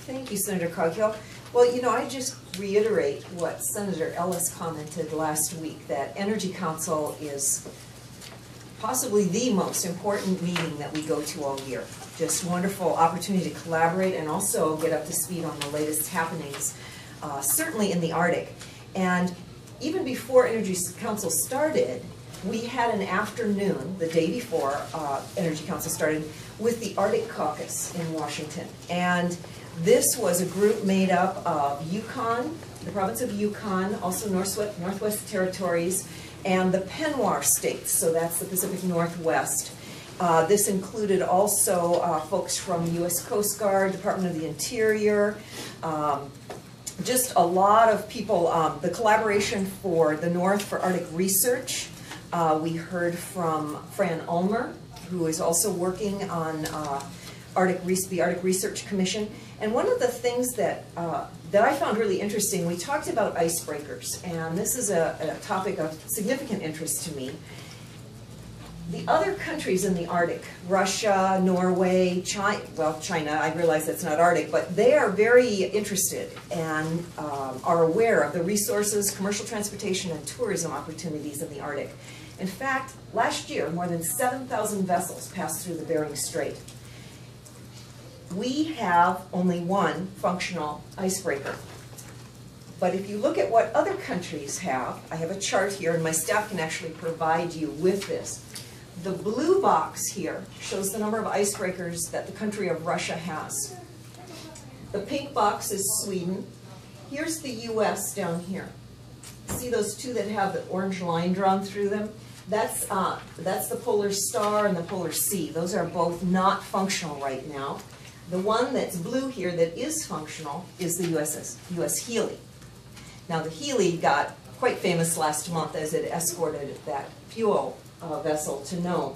Thank you, Senator Coghill. Well, you know, I just reiterate what Senator Ellis commented last week, that Energy Council is possibly the most important meeting that we go to all year. Just wonderful opportunity to collaborate and also get up to speed on the latest happenings, certainly in the Arctic. And even before Energy Council started, we had an afternoon, the day before Energy Council started, with the Arctic Caucus in Washington. And this was a group made up of Yukon, the province of Yukon, also Northwest Territories, and the Penwar states, so that's the Pacific Northwest. This included also folks from the U.S. Coast Guard, Department of the Interior, just a lot of people. The collaboration for the North for Arctic research. We heard from Fran Ulmer, who is also working on the Arctic Research Commission. And one of the things that I found really interesting, we talked about icebreakers, and this is a topic of significant interest to me. The other countries in the Arctic, Russia, Norway, China, I realize that's not Arctic, but they are very interested and are aware of the resources, commercial transportation, and tourism opportunities in the Arctic. In fact, last year, more than 7,000 vessels passed through the Bering Strait. We have only one functional icebreaker. But if you look at what other countries have, I have a chart here, and my staff can actually provide you with this. The blue box here shows the number of icebreakers that the country of Russia has. The pink box is Sweden. Here's the U.S. down here. See those two that have the orange line drawn through them? That's the Polar Star and the Polar Sea. Those are both not functional right now. The one that's blue here that is functional is the U.S. Healy. Now the Healy got quite famous last month as it escorted that fuel vessel to Nome.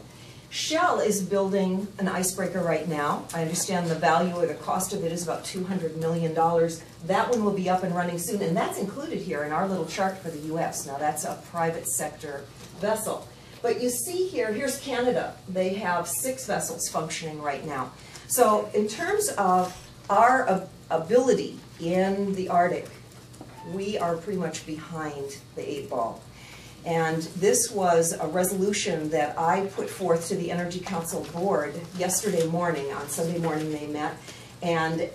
Shell is building an icebreaker right now. I understand the value or the cost of it is about $200 million. That one will be up and running soon, and that's included here in our little chart for the U.S. Now that's a private sector vessel. But you see here, here's Canada. They have 6 vessels functioning right now. So in terms of our ability in the Arctic, we are pretty much behind the 8 ball. And this was a resolution that I put forth to the Energy Council board yesterday morning. On Sunday morning they met and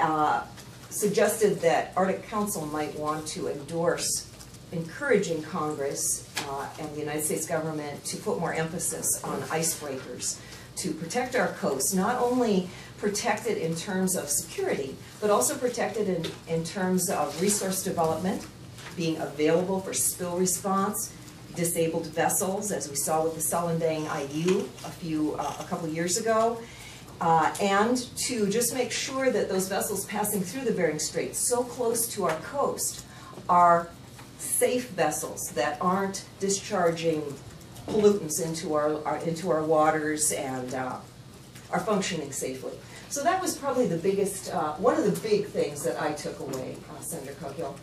suggested that Arctic Council might want to endorse encouraging Congress and the United States government to put more emphasis on icebreakers to protect our coast, not only protect it in terms of security, but also protect it in terms of resource development, being available for spill response, disabled vessels, as we saw with the Salindang IU a couple years ago, and to just make sure that those vessels passing through the Bering Strait so close to our coast are safe vessels that aren't discharging pollutants into our waters and are functioning safely. So that was probably the biggest, one of the big things that I took away, Senator Coghill.